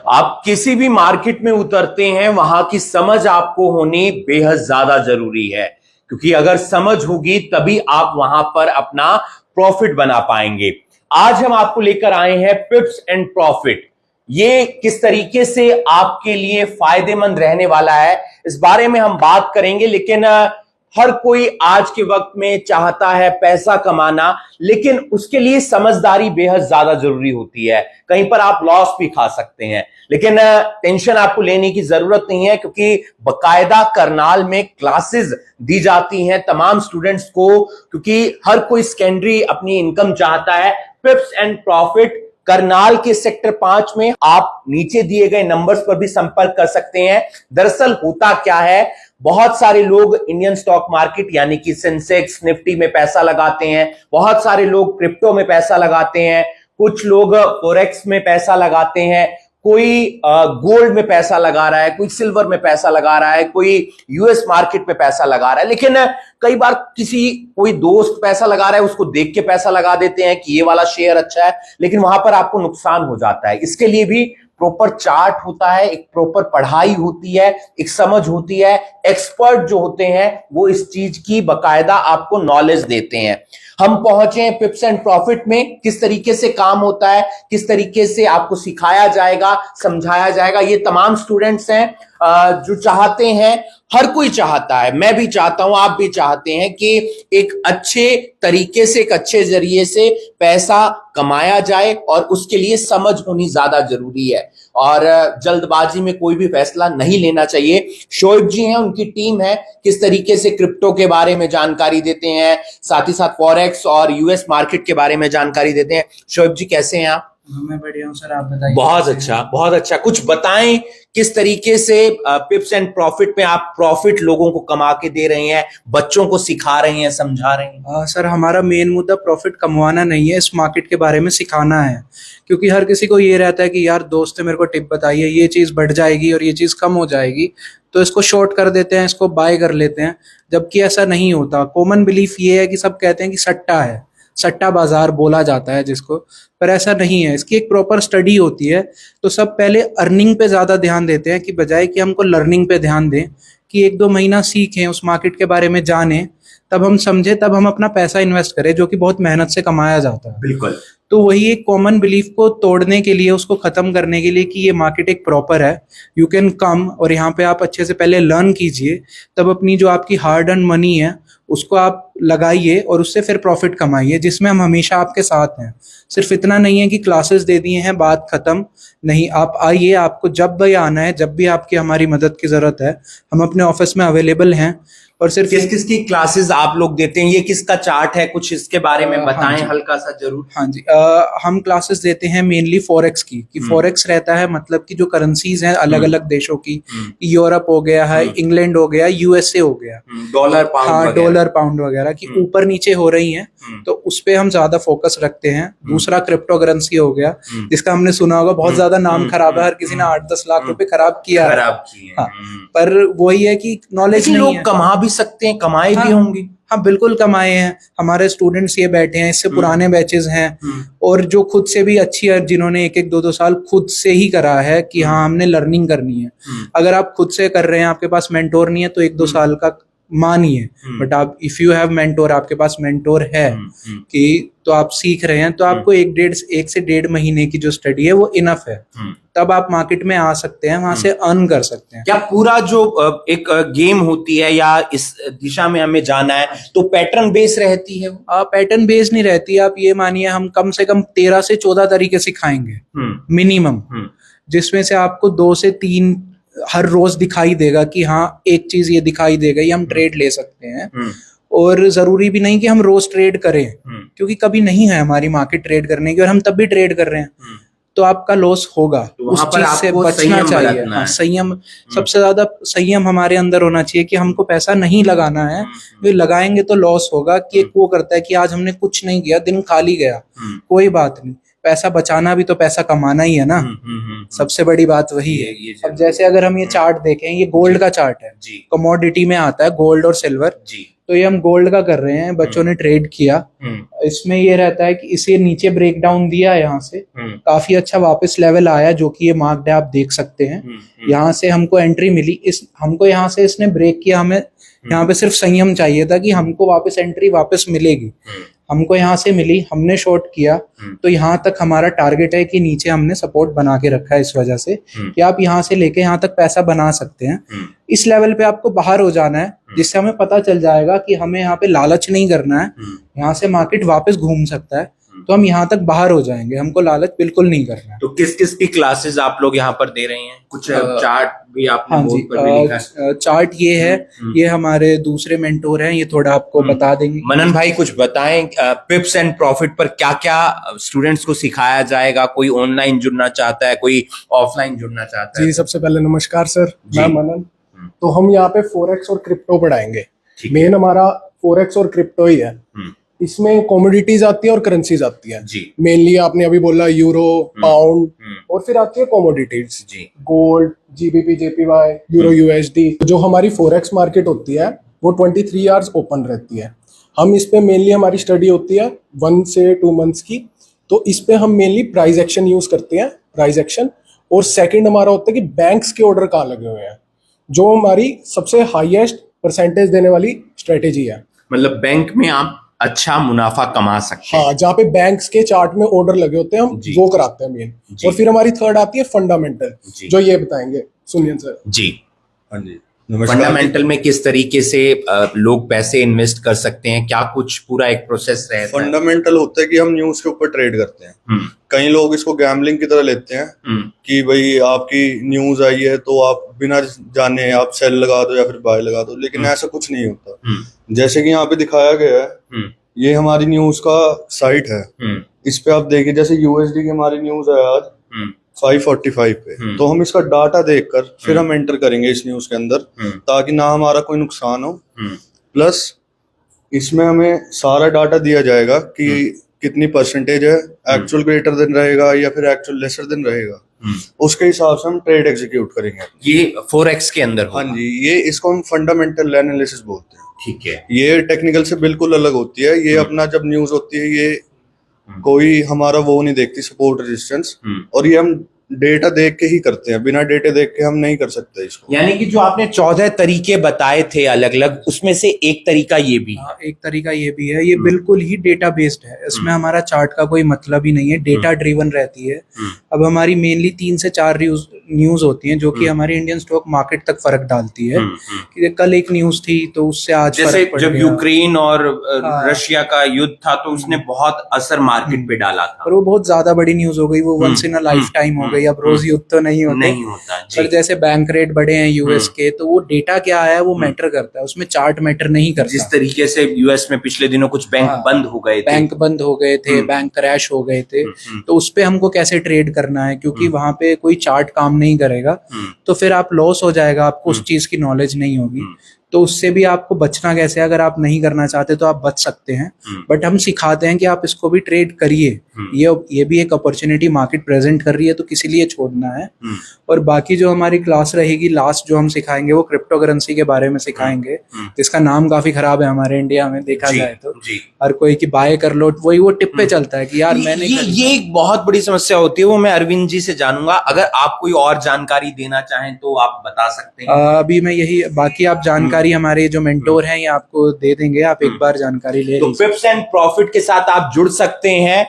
आप किसी भी मार्केट में उतरते हैं, वहां की समझ आपको होनी बेहद ज्यादा जरूरी है, क्योंकि अगर समझ होगी तभी आप वहां पर अपना प्रॉफिट बना पाएंगे। आज हम आपको लेकर आए हैं पिप्स एंड प्रॉफिट। ये किस तरीके से आपके लिए फायदेमंद रहने वाला है, इस बारे में हम बात करेंगे। लेकिन हर कोई आज के वक्त में चाहता है पैसा कमाना, लेकिन उसके लिए समझदारी बेहद ज्यादा जरूरी होती है। कहीं पर आप लॉस भी खा सकते हैं, लेकिन टेंशन आपको लेने की जरूरत नहीं है, क्योंकि बकायदा करनाल में क्लासेस दी जाती हैं तमाम स्टूडेंट्स को, क्योंकि हर कोई सेकेंडरी अपनी इनकम चाहता है। पिप्स एंड प्रॉफिट करनाल के सेक्टर 5 में आप नीचे दिए गए नंबर्स पर भी संपर्क कर सकते हैं। दरअसल होता क्या है, बहुत सारे लोग इंडियन स्टॉक मार्केट यानी कि सेंसेक्स निफ्टी में पैसा लगाते हैं, बहुत सारे लोग क्रिप्टो में पैसा लगाते हैं, कुछ लोग फॉरेक्स में पैसा लगाते हैं, कोई गोल्ड में पैसा लगा रहा है, कोई सिल्वर में पैसा लगा रहा है, कोई यूएस मार्केट में पैसा लगा रहा है। लेकिन कई बार कोई दोस्त पैसा लगा रहा है, उसको देख के पैसा लगा देते हैं कि ये वाला शेयर अच्छा है, लेकिन वहां पर आपको नुकसान हो जाता है। इसके लिए भी प्रॉपर चार्ट होता है, एक प्रॉपर पढ़ाई होती है, एक समझ होती है। एक्सपर्ट जो होते हैं वो इस चीज की बकायदा आपको नॉलेज देते हैं। हम पहुंचे हैं पिप्स एंड प्रॉफिट में, किस तरीके से काम होता है, किस तरीके से आपको सिखाया जाएगा, समझाया जाएगा। ये तमाम स्टूडेंट्स हैं जो चाहते हैं, हर कोई चाहता है, मैं भी चाहता हूं, आप भी चाहते हैं कि एक अच्छे तरीके से, एक अच्छे जरिए से पैसा कमाया जाए, और उसके लिए समझ होनी ज्यादा जरूरी है। और जल्दबाजी में कोई भी फैसला नहीं लेना चाहिए। शोएब जी हैं, उनकी टीम है, किस तरीके से क्रिप्टो के बारे में जानकारी देते हैं, साथ ही साथ फॉरेक्स और यूएस मार्केट के बारे में जानकारी देते हैं। शोएब जी कैसे हैं आप? मैं बढ़िया हूँ सर, आप बताइए। बहुत अच्छा, बहुत अच्छा। कुछ बताएं किस तरीके से पिप्स एंड प्रॉफिट में आप प्रॉफिट लोगों को कमा के दे रहे हैं, बच्चों को सिखा रहे हैं, समझा रहे हैं। सर हमारा मेन मुद्दा प्रॉफिट कमवाना नहीं है, इस मार्केट के बारे में सिखाना है। क्योंकि हर किसी को ये रहता है कि यार दोस्त है, मेरे को टिप बताइए, ये चीज़ बढ़ जाएगी और ये चीज़ कम हो जाएगी, तो इसको शॉर्ट कर देते हैं, इसको बाय कर लेते हैं, जबकि ऐसा नहीं होता। कॉमन बिलीफ ये है कि सब कहते हैं कि सट्टा है, सट्टा बाजार बोला जाता है जिसको, पर ऐसा नहीं है। इसकी एक प्रॉपर स्टडी होती है। तो सब पहले अर्निंग पे ज़्यादा ध्यान देते हैं कि बजाय कि हमको लर्निंग पे ध्यान दें, कि 1-2 महीना सीखें, उस मार्केट के बारे में जानें, तब हम समझे, तब हम अपना पैसा इन्वेस्ट करें, जो कि बहुत मेहनत से कमाया जाता है। बिल्कुल। तो वही एक कॉमन बिलीफ को तोड़ने के लिए, उसको खत्म करने के लिए कि ये मार्केट एक प्रॉपर है, यू कैन कम, और यहाँ पे आप अच्छे से पहले लर्न कीजिए, तब अपनी जो आपकी हार्ड अर्न मनी है उसको आप लगाइए और उससे फिर प्रॉफिट कमाइए, जिसमें हम हमेशा आपके साथ हैं। सिर्फ इतना नहीं है कि क्लासेस दे दिए हैं, बात खत्म नहीं। आप आइए, आपको जब भी आना है, जब भी आपकी हमारी मदद की जरूरत है, हम अपने ऑफिस में अवेलेबल हैं। और सिर्फ किस किस की क्लासेस आप लोग देते हैं, ये किसका चार्ट है, कुछ इसके बारे में बताएं हल्का सा जरूर। हाँ जी, हम क्लासेस देते हैं मेनली फॉरेक्स की, कि फॉरेक्स रहता है मतलब कि जो करेंसीज हैं अलग अलग देशों की, यूरोप हो गया है, इंग्लैंड हो गया, यूएसए हो गया, डॉलर पाउंड, हाँ डॉलर पाउंड वगैरह की ऊपर नीचे हो रही हैं, तो उस पे हम ज्यादा फोकस रखते हैं। दूसरा क्रिप्टो करेंसी हो गया, जिसका हमने सुना होगा, बहुत ज्यादा नाम खराब है, हर किसी ने 8-10 लाख रुपए खराब किया है। हाँ, पर वही है कि नॉलेज नहीं है। कमा भी सकते हैं, कमाए भी होंगे। हाँ बिल्कुल कमाए हैं, हमारे स्टूडेंट्स ये बैठे हैं, इससे पुराने बैचेस हैं, और जो खुद से भी अच्छी है, जिन्होंने 1-1, 2-2 साल खुद से ही करा है कि हाँ हमने लर्निंग करनी है। अगर आप खुद से कर रहे हैं, आपके पास मेंटोर नहीं है, तो 1-2 साल का मानिए, बट आप इफ यू हैव मेंटोर, आपके पास मेंटोर है कि तो आप सीख रहे हैं, तो आपको 1 से 1.5 महीने की जो स्टडी है वो इनफ है, तब आप मार्केट में आ सकते हैं, वहां से अर्न कर सकते हैं। क्या पूरा जो एक गेम होती है या इस दिशा में हमें जाना है, तो पैटर्न बेस रहती है? पैटर्न बेस नहीं रहती। आप ये मानिए, हम कम से कम 13 से 14 तरीके सिखाएंगे मिनिमम, जिसमें से आपको 2 से 3 हर रोज दिखाई देगा कि हाँ एक चीज ये दिखाई देगा, ये हम ट्रेड ले सकते हैं। और जरूरी भी नहीं कि हम रोज ट्रेड करें, क्योंकि कभी नहीं है हमारी मार्केट ट्रेड करने की, और हम तब भी ट्रेड कर रहे हैं, तो आपका लॉस होगा। तो उस चीज से बचना चाहिए। हाँ, संयम, सबसे ज्यादा संयम हमारे अंदर होना चाहिए कि हमको पैसा नहीं लगाना है, ये लगाएंगे तो लॉस होगा। कि एक वो करता है कि आज हमने कुछ नहीं किया, दिन खाली गया, कोई बात नहीं, पैसा बचाना भी तो पैसा कमाना ही है ना। सबसे बड़ी बात वही है। अब जैसे अगर हम ये चार्ट देखें, ये गोल्ड का चार्ट है, कमोडिटी में आता है गोल्ड और सिल्वर। तो ये हम गोल्ड का कर रहे हैं, बच्चों ने ट्रेड किया। इसमें ये रहता है कि इसे नीचे ब्रेक डाउन दिया है, यहाँ से काफी अच्छा वापस लेवल आया, जो कि ये मार्क्ड है, आप देख सकते हैं। यहाँ से हमको एंट्री मिली, हमको यहाँ से इसने ब्रेक किया, हमें यहाँ पे सिर्फ संयम चाहिए था कि हमको वापस एंट्री वापस मिलेगी। हमको यहाँ से मिली, हमने शॉर्ट किया, तो यहाँ तक हमारा टारगेट है कि नीचे हमने सपोर्ट बना के रखा है, इस वजह से कि आप यहाँ से लेके यहाँ तक पैसा बना सकते हैं। इस लेवल पे आपको बाहर हो जाना है, जिससे हमें पता चल जाएगा कि हमें यहाँ पे लालच नहीं करना है, यहाँ से मार्केट वापस घूम सकता है, तो हम यहाँ तक बाहर हो जाएंगे, हमको लालच बिल्कुल नहीं करना है। तो किस किस की क्लासेस आप लोग यहाँ पर दे रहे हैं? कुछ चार्ट भी आपने हाँ बोर्ड पर भी लिखा है? चार्ट ये है, ये हमारे दूसरे मेंटोर हैं, ये थोड़ा आपको बता देंगे। मनन भाई कुछ बताएं, पिप्स एंड प्रॉफिट पर क्या क्या स्टूडेंट्स को सिखाया जाएगा? कोई ऑनलाइन जुड़ना चाहता है, कोई ऑफलाइन जुड़ना चाहता है? जी, सबसे पहले नमस्कार सर, मैं मनन। तो हम यहाँ पे फोरेक्स और क्रिप्टो पढ़ाएंगे। मेन हमारा फोरेक्स और क्रिप्टो ही है। इसमें कमोडिटीज आती है और करेंसीज आती है। मेनली आपने अभी बोला यूरो, पाउंड, और फिर आती है commodities, gold, GBP, JPY, euro, USD. जो हमारी फोरेक्स मार्केट होती है वो 23 आवर्स ओपन रहती है। हम इस पे मेनली हमारी स्टडी होती है 1 से 2 मंथ्स की। तो इस पे हम मेनली प्राइस एक्शन यूज करते हैं, प्राइस एक्शन। और सेकंड हमारा होता है कि बैंक्स के ऑर्डर कहाँ लगे हुए हैं, जो हमारी सबसे हाईएस्ट परसेंटेज देने वाली स्ट्रेटेजी है। मतलब बैंक में आप अच्छा मुनाफा कमा सकते हैं। हाँ, जहाँ पे बैंक्स के चार्ट में ऑर्डर लगे होते हैं, हम वो कराते हैं मेन। और फिर हमारी थर्ड आती है फंडामेंटल, जो ये बताएंगे सुनिए सर। जी हाँ जी, फंडामेंटल में किस तरीके से लोग पैसे इन्वेस्ट कर सकते हैं? क्या कुछ पूरा एक प्रोसेस रहता है? फंडामेंटल होता है कि हम न्यूज के ऊपर ट्रेड करते हैं। कई लोग इसको गैम्बलिंग की तरह लेते हैं कि भाई आपकी न्यूज आई है तो आप बिना जाने आप सेल लगा दो या फिर बाय लगा दो, लेकिन ऐसा कुछ नहीं होता। जैसे कि यहाँ पे दिखाया गया है, ये हमारी न्यूज का साइट है। इस पे आप देखिए, जैसे यूएसडी की हमारी न्यूज है आज 545 पे, तो हम इसका डाटा देखकर फिर हम एंटर करेंगे इस न्यूज के अंदर, ताकि ना हमारा कोई नुकसान हो। प्लस इसमें हमें सारा डाटा दिया जाएगा कि कितनी परसेंटेज है, एक्चुअल ग्रेटर देन रहेगा या फिर एक्चुअल लेसर देन रहेगा। उसके हिसाब से हम ट्रेड एग्जीक्यूट करेंगे। ये फोरेक्स के अंदर होगा? हाँ जी, ये इसको हम फंडामेंटल एनालिसिस बोलते हैं। ठीक है। ये टेक्निकल से बिल्कुल अलग होती है। ये अपना जब न्यूज होती है, ये कोई हमारा वो नहीं देखती, सपोर्ट रेजिस्टेंस, और ये हम डेटा देख के ही करते हैं, बिना डेटा देख के हम नहीं कर सकते इसको। यानी कि जो आपने 14 तरीके बताए थे अलग अलग, उसमें से एक तरीका ये भी है। एक तरीका ये भी है, ये बिल्कुल ही डेटा बेस्ड है, इसमें हमारा चार्ट का कोई मतलब ही नहीं है, डेटा ड्रिवन रहती है। अब हमारी मेनली 3 से 4 न्यूज होती हैं, जो कि हमारी इंडियन स्टॉक मार्केट तक फर्क डालती है। कि कल एक न्यूज थी तो उससे आज जैसे फर्क पड़ जब गया। यूक्रेन और रशिया का युद्ध था तो उसने बहुत असर मार्केट पे डाला था, और वो बहुत ज्यादा बड़ी न्यूज हो गई, वो once in a lifetime हो गई। अब रोज युद्ध तो नहीं होता जी। पर जैसे बैंक रेट बढ़े हैं यूएस के, तो वो डेटा क्या है वो मैटर करता है, उसमें चार्ट मैटर नहीं करता। जिस तरीके से यूएस में पिछले दिनों कुछ बैंक बंद हो गए थे, बैंक बंद हो गए थे, बैंक क्रैश हो गए थे, तो उस पे हमको कैसे ट्रेड करना है, क्योंकि वहां पे कोई चार्ट काम नहीं करेगा, तो फिर आप लॉस हो जाएगा, आपको उस चीज की नॉलेज नहीं होगी। तो उससे भी आपको बचना कैसे, अगर आप नहीं करना चाहते तो आप बच सकते हैं, बट हम सिखाते हैं कि आप इसको भी ट्रेड करिए। ये भी एक अपॉर्चुनिटी मार्केट प्रेजेंट कर रही है, तो किसी लिए छोड़ना है। और बाकी जो हमारी क्लास रहेगी लास्ट, जो हम सिखाएंगे वो क्रिप्टो करेंसी के बारे में सिखाएंगे, जिसका नाम काफी खराब है हमारे इंडिया में, देखा जाए तो। हर कोई की बाय कर लो, वही वो टिप पे चलता है कि यार मैंने ये एक बहुत बड़ी समस्या होती है, वो मैं अरविंद जी से जानूंगा। अगर आप कोई और जानकारी देना चाहें तो आप बता सकते हैं। अभी मैं यही, बाकी आप जानकारी हमारे जो मेंटोर हैं ये आपको दे देंगे, आप एक बार जानकारी ले तो पिप्स एंड प्रॉफिट के साथ आप जुड़ सकते हैं।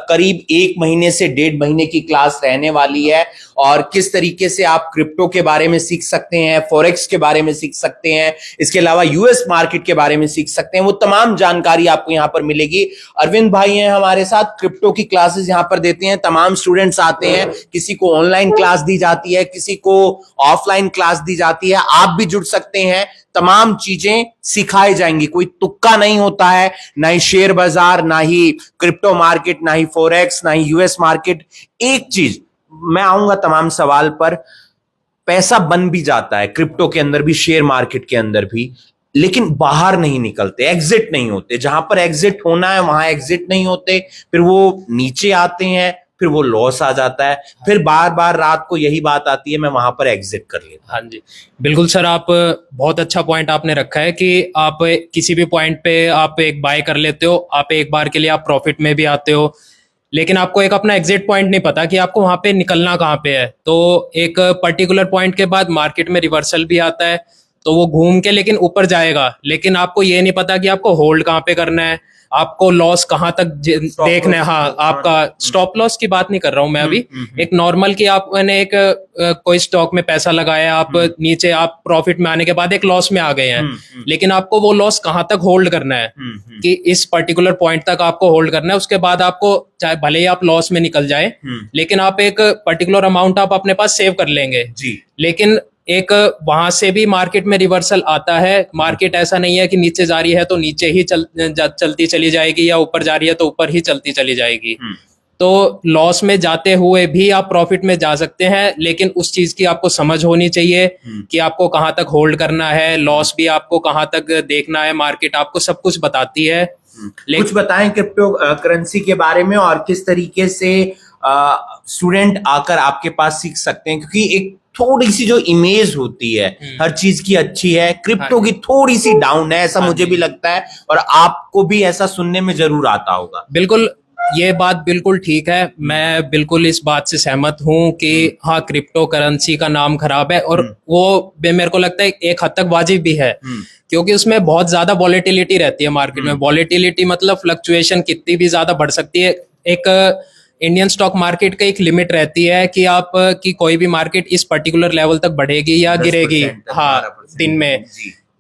करीब 1 महीने से 1.5 महीने की क्लास रहने वाली है, और किस तरीके से आप क्रिप्टो के बारे में सीख सकते हैं, फॉरेक्स के बारे में सीख सकते हैं, इसके अलावा यूएस मार्केट के बारे में सीख सकते हैं, वो तमाम जानकारी आपको यहाँ पर मिलेगी। अरविंद भाई हैं हमारे साथ, क्रिप्टो की क्लासेस यहाँ पर देते हैं, तमाम स्टूडेंट्स आते हैं, किसी को ऑनलाइन क्लास दी जाती है, किसी को ऑफलाइन क्लास दी जाती है। आप भी जुड़ सकते हैं, तमाम चीजें सिखाई जाएंगी, कोई तुक्का नहीं होता है, ना ही शेयर बाजार, ना ही क्रिप्टो मार्केट, ना ही फॉरेक्स, ना ही यूएस मार्केट। एक चीज मैं आऊंगा तमाम सवाल पर, पैसा बन भी जाता है क्रिप्टो के अंदर भी, शेयर मार्केट के अंदर भी, लेकिन बाहर नहीं निकलते, एग्जिट नहीं होते। जहां पर एग्जिट होना है वहां एग्जिट नहीं होते, फिर वो नीचे आते हैं, फिर वो लॉस आ जाता है, फिर बार बार रात को यही बात आती है, मैं वहां पर एग्जिट कर लेता हूं। हाँ जी, बिल्कुल सर, आप बहुत अच्छा पॉइंट आपने रखा है कि आप किसी भी पॉइंट पे आप एक बाय कर लेते हो, आप एक बार के लिए आप प्रॉफिट में भी आते हो, लेकिन आपको एक अपना एग्जिट पॉइंट नहीं पता कि आपको वहां पे निकलना कहाँ पे है। तो एक पर्टिकुलर पॉइंट के बाद मार्केट में रिवर्सल भी आता है, तो वो घूम के लेकिन ऊपर जाएगा, लेकिन आपको ये नहीं पता कि आपको होल्ड कहाँ पे करना है, आपको लॉस कहाँ तक देखना है। हाँ, आपका स्टॉप लॉस की बात नहीं कर रहा हूं मैं अभी, एक नॉर्मल की आपने एक कोई स्टॉक में पैसा लगाया, आप नीचे आप प्रॉफिट में आने के बाद एक लॉस में आ गए हैं, लेकिन आपको वो लॉस कहाँ तक होल्ड करना है कि इस पर्टिकुलर पॉइंट तक आपको होल्ड करना है, उसके बाद आपको चाहे भले ही आप लॉस में निकल जाए, लेकिन आप एक पर्टिकुलर अमाउंट आप अपने पास सेव कर लेंगे जी। लेकिन एक वहां से भी मार्केट में रिवर्सल आता है, मार्केट ऐसा नहीं है कि नीचे जा रही है तो नीचे ही चलती चली जाएगी, या ऊपर जा रही है तो ऊपर ही चलती चली जाएगी। तो लॉस में जाते हुए भी आप प्रॉफिट में जा सकते हैं, लेकिन उस चीज की आपको समझ होनी चाहिए कि आपको कहाँ तक होल्ड करना है, लॉस भी आपको कहाँ तक देखना है, मार्केट आपको सब कुछ बताती है। कुछ बताएं क्रिप्टो करेंसी के बारे में और किस तरीके से स्टूडेंट आकर आपके पास सीख सकते हैं, क्योंकि एक थोड़ी सी जो इमेज होती है हर चीज की अच्छी है, क्रिप्टो की थोड़ी सी डाउन है, ऐसा मुझे भी लगता है, और आपको भी ऐसा सुनने में जरूर आता होगा। बिल्कुल, ये बात बिल्कुल ठीक है, मैं बिल्कुल इस बात से सहमत हूं कि हाँ, क्रिप्टो करेंसी का नाम खराब है, और वो मेरे को लगता है एक हद तक वाजिब भी है, क्योंकि उसमें बहुत ज्यादा वॉलेटिलिटी रहती है मार्केट में। वॉलेटिलिटी मतलब फ्लक्चुएशन कितनी भी ज्यादा बढ़ सकती है। एक इंडियन स्टॉक मार्केट का एक लिमिट रहती है कि आप की कोई भी मार्केट इस पर्टिकुलर लेवल तक बढ़ेगी या गिरेगी, हाँ, दिन में।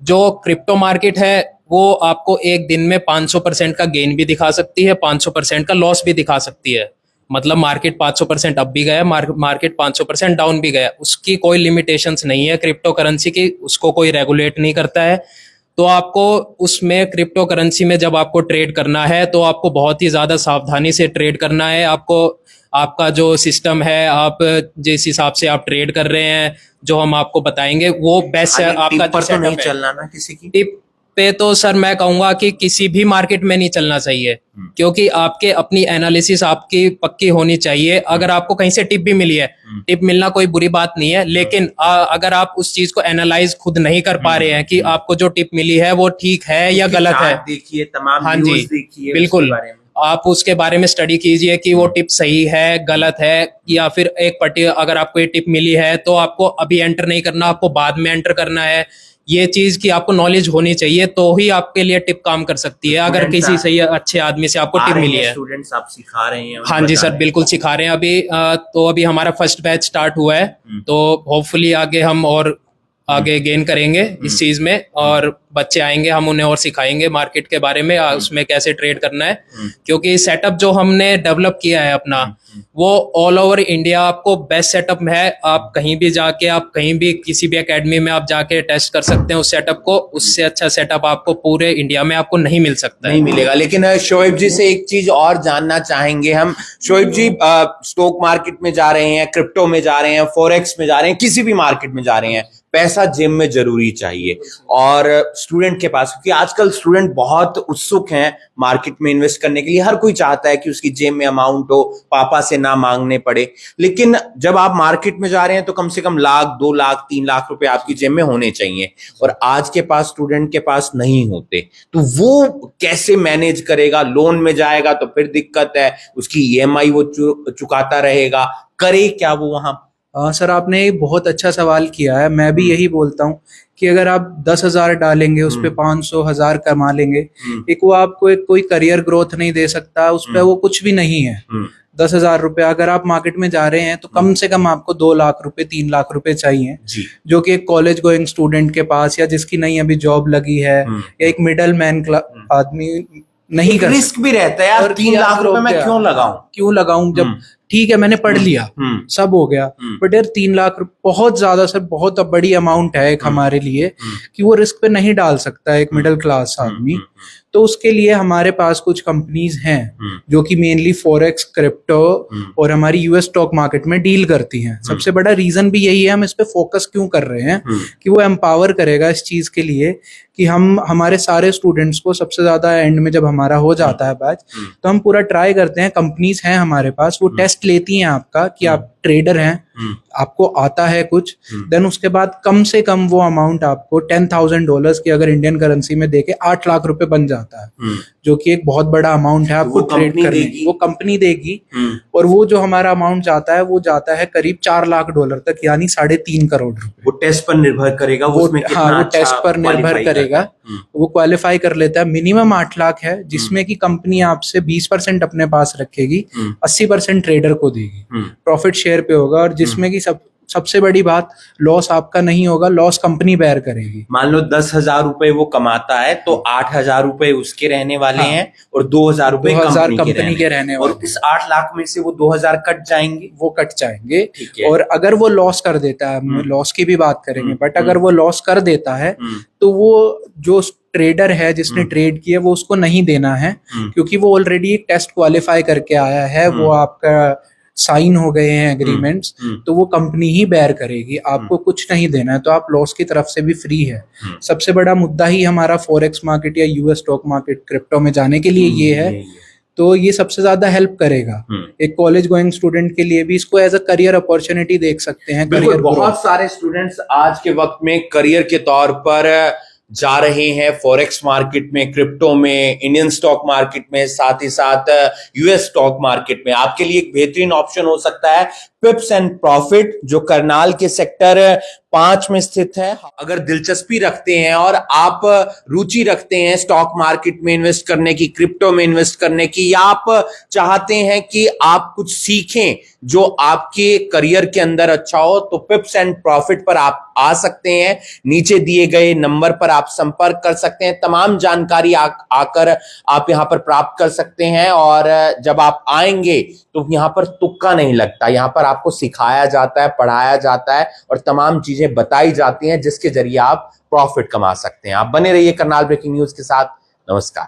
जो क्रिप्टो मार्केट है वो आपको एक दिन में 500% का गेन भी दिखा सकती है, 500% का लॉस भी दिखा सकती है। मतलब मार्केट 500% अप भी गया, मार्केट 500% डाउन भी गया, उसकी कोई लिमिटेशंस नहीं है क्रिप्टो करेंसी की, उसको कोई रेगुलेट नहीं करता है। तो आपको उसमें क्रिप्टो करेंसी में जब आपको ट्रेड करना है तो आपको बहुत ही ज्यादा सावधानी से ट्रेड करना है। आपको आपका जो सिस्टम है, आप जिस हिसाब से आप ट्रेड कर रहे हैं, जो हम आपको बताएंगे वो बेस्ट है। आपका तो नहीं चलना ना किसी की टिप पे तो सर मैं कहूंगा कि किसी भी मार्केट में नहीं चलना चाहिए, क्योंकि आपके अपनी एनालिसिस आपकी पक्की होनी चाहिए। अगर आपको कहीं से टिप भी मिली है, टिप मिलना कोई बुरी बात नहीं है, लेकिन अगर आप उस चीज को एनालाइज खुद नहीं कर पा रहे हैं कि आपको जो टिप मिली है वो ठीक है या गलत है, देखिए तमाम हाँ न्यूज़ जी, देखिए, बिल्कुल, आप उसके बारे में स्टडी कीजिए कि वो टिप सही है, गलत है, या फिर एक पर्टिकुलर अगर आपको ये टिप मिली है तो आपको अभी एंटर नहीं करना, आपको बाद में एंटर करना है। ये चीज की आपको नॉलेज होनी चाहिए, तो ही आपके लिए टिप काम कर सकती है। अगर किसी सही अच्छे आदमी से आपको टिप मिली है, स्टूडेंट्स आप सिखा रहे हैं? हाँ जी सर, बिल्कुल सिखा रहे हैं। अभी तो अभी हमारा फर्स्ट बैच स्टार्ट हुआ है, तो होपफुली आगे हम और आगे गेन करेंगे इस चीज में, और बच्चे आएंगे, हम उन्हें और सिखाएंगे मार्केट के बारे में, उसमें कैसे ट्रेड करना है। क्योंकि सेटअप जो हमने डेवलप किया है अपना, वो ऑल ओवर इंडिया आपको बेस्ट सेटअप है। आप कहीं भी जाके, आप कहीं भी किसी भी एकेडमी में आप जाके टेस्ट कर सकते हैं उस सेटअप को। उससे अच्छा सेटअप आपको पूरे इंडिया में आपको नहीं मिल सकता, नहीं मिलेगा। लेकिन शोएब जी से एक चीज और जानना चाहेंगे हम। शोएब जी, स्टॉक मार्केट में जा रहे हैं, क्रिप्टो में जा रहे हैं, फॉरेक्स में जा रहे हैं, किसी भी मार्केट में जा रहे हैं, पैसा जेब में जरूरी चाहिए। और स्टूडेंट के पास, क्योंकि आजकल स्टूडेंट बहुत उत्सुक हैं मार्केट में इन्वेस्ट करने के लिए, हर कोई चाहता है कि उसकी जेब में अमाउंट हो, पापा से ना मांगने पड़े। लेकिन जब आप मार्केट में जा रहे हैं तो कम से कम लाख, 2 लाख, 3 लाख रुपए आपकी जेब में होने चाहिए, और आज के पास स्टूडेंट के पास नहीं होते। तो वो कैसे मैनेज करेगा? लोन में जाएगा तो फिर दिक्कत है, उसकी EMI वो चुकाता रहेगा, करे क्या वो वहां? सर, आपने बहुत अच्छा सवाल किया है। मैं भी यही बोलता हूँ कि अगर आप 10,000 डालेंगे, उस पे 500,000 कमा लेंगे, एक वो आपको एक कोई करियर ग्रोथ नहीं दे सकता, उस पे वो कुछ भी नहीं है। 10,000 रुपए अगर आप मार्केट में जा रहे हैं तो कम से कम आपको 2 लाख रुपए, 3 लाख रुपए चाहिए, जो कि एक कॉलेज गोइंग स्टूडेंट के पास, या जिसकी नहीं अभी जॉब लगी है, या एक मिडल मैन आदमी नहीं कर। रिस्क भी रहता है यार, 3 लाख रुपए मैं क्यों लगाऊं जब ठीक है मैंने पढ़ लिया, सब हो गया, बट यार 3 लाख बहुत ज्यादा सर, बहुत बड़ी अमाउंट है एक हमारे लिए कि वो रिस्क पे नहीं डाल सकता है एक मिडिल क्लास आदमी। तो उसके लिए हमारे पास कुछ कंपनीज हैं जो कि मेनली फॉरेक्स, क्रिप्टो और हमारी यूएस स्टॉक मार्केट में डील करती हैं। सबसे बड़ा रीजन भी यही है, हम इस पे फोकस क्यों कर रहे हैं कि वो एम्पावर करेगा इस चीज के लिए कि हम हमारे सारे स्टूडेंट्स को सबसे ज्यादा एंड में जब हमारा हो जाता है बैच, तो हम पूरा ट्राई करते हैं, कंपनीज हैं हमारे पास, वो टेस्ट टेस्ट लेती हैं आपका कि आप ट्रेडर हैं, आपको आता है कुछ, देन उसके बाद कम से कम वो अमाउंट आपको $10,000 की अगर इंडियन करेंसी में देके 8 लाख रुपए बन जाता है, जो कि एक बहुत बड़ा अमाउंट है आपको ट्रेड करने की। वो कंपनी देगी और वो जो हमारा अमाउंट जाता है वो जाता है करीब $4 लाख तक, यानी 3.5 करोड़ रुपए। वो टेस्ट पर निर्भर करेगा, वो टेस्ट पर निर्भर करेगा, वो क्वालिफाई कर लेता है। मिनिमम 8 लाख है, जिसमें की कंपनी आपसे 20% अपने पास रखेगी, 80% ट्रेडर को देगी, प्रॉफिट शेयर पे होगा। और जिसमें की सबसे बड़ी बात, लॉस आपका नहीं होगा, लॉस कंपनी बेयर करेगी। मान लो 10,000 रुपए वो कमाता है तो 8,000 रुपए उसके रहने वाले हैं और 2,000 रुपए कंपनी के रहने वाले। और इस 8 लाख में से वो 2,000 कट जाएंगे, वो कट जाएंगे। और अगर वो लॉस कर देता है, लॉस की भी बात करेंगे, बट अगर वो लॉस कर देता है तो वो जो ट्रेडर है जिसने ट्रेड किया वो उसको नहीं देना है, क्योंकि वो ऑलरेडी टेस्ट क्वालिफाई करके आया है, वो आपका साइन हो गए हैं एग्रीमेंट्स, तो वो कंपनी ही बेयर करेगी, आपको कुछ नहीं देना है। तो आप लॉस की तरफ से भी फ्री है। सबसे बड़ा मुद्दा ही हमारा फॉरेक्स मार्केट या यूएस स्टॉक मार्केट क्रिप्टो में जाने के लिए ये है, तो ये सबसे ज्यादा हेल्प करेगा। एक कॉलेज गोइंग स्टूडेंट के लिए भी इसको एज अ करियर अपॉर्चुनिटी देख सकते हैं। बिल्कुल, बहुत सारे स्टूडेंट्स आज के वक्त में करियर के तौर पर जा रहे हैं फॉरेक्स मार्केट में, क्रिप्टो में, इंडियन स्टॉक मार्केट में, साथ ही साथ यूएस स्टॉक मार्केट में। आपके लिए एक बेहतरीन ऑप्शन हो सकता है पिप्स एंड प्रॉफिट, जो करनाल के सेक्टर 5 में स्थित है। अगर दिलचस्पी रखते हैं और आप रुचि रखते हैं स्टॉक मार्केट में इन्वेस्ट करने की, क्रिप्टो में इन्वेस्ट करने की, या आप चाहते हैं कि आप कुछ सीखें जो आपके करियर के अंदर अच्छा हो, तो पिप्स एंड प्रॉफिट पर आप आ सकते हैं। नीचे दिए गए नंबर पर आप संपर्क कर सकते हैं, तमाम जानकारी आकर आप यहां पर प्राप्त कर सकते हैं। और जब आप आएंगे तो यहां पर तुक्का नहीं लगता, यहां पर आपको सिखाया जाता है, पढ़ाया जाता है और तमाम चीजें बताई जाती हैं जिसके जरिए आप प्रॉफिट कमा सकते हैं। आप बने रहिए करनाल ब्रेकिंग न्यूज के साथ। नमस्कार।